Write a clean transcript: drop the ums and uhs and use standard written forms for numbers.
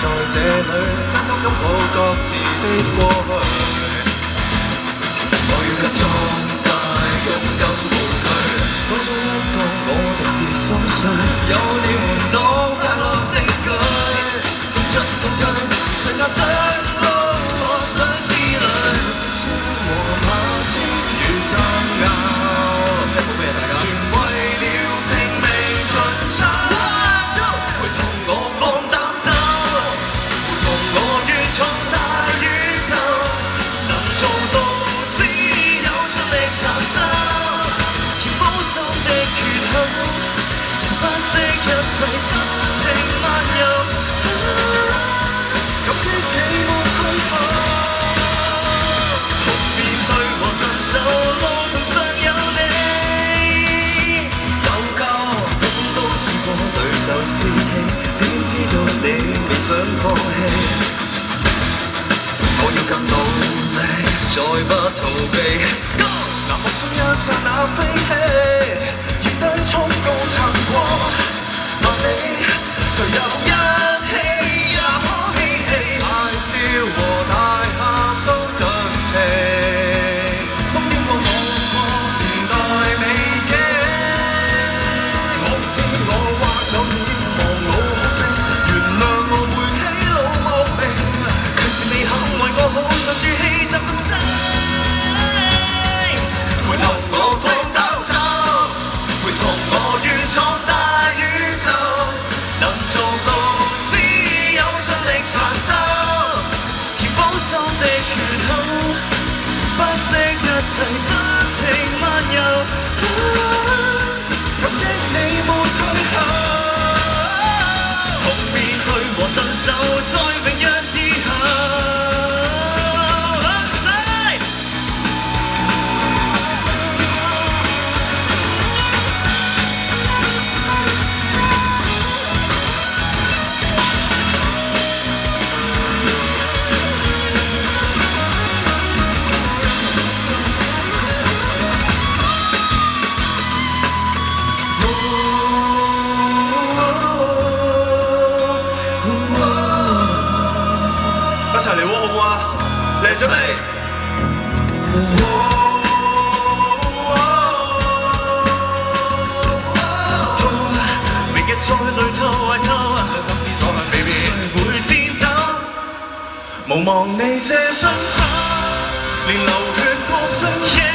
在這裏，真心擁抱各自的過去。我要更壯大，勇敢無懼，當中一個我獨自心碎，有你們當快樂證據，共進共退，誰壓上路，我想之旅，酸和麻尖與爭拗，全為了拼命盡守，陪同我放膽走，陪同我越闖大宇宙，能做到只有出力尋找，填補心的缺口，仍不惜一切不停漫遊，感激你沒退後，同面對和鎮守，路途上有你就夠。咁都試過對就泄氣，偏知道你未想放棄。我要更努力，再不逃避。藍幕中一剎那飛起，熱低衝高撐過萬里，退入一氣也可嬉戲，大笑和大喊都盡情，風經過我過時代美景，我唔知我或有意望老可惜，原諒我會喜怒莫名，卻是你肯為我好，趁住氣就個聲，陪同我放膽走，陪同我越闖大宇宙，能做到只有盡力彈奏，填補心的缺口，不惜一切不停漫遊，感激你沒退後，同面對和鎮守，在明日以後。一齊嚟喎，好唔好啊？嚟準備。明日再累透壞透，心之所向 baby， 誰會顫抖？無望你這雙手，連流血過傷。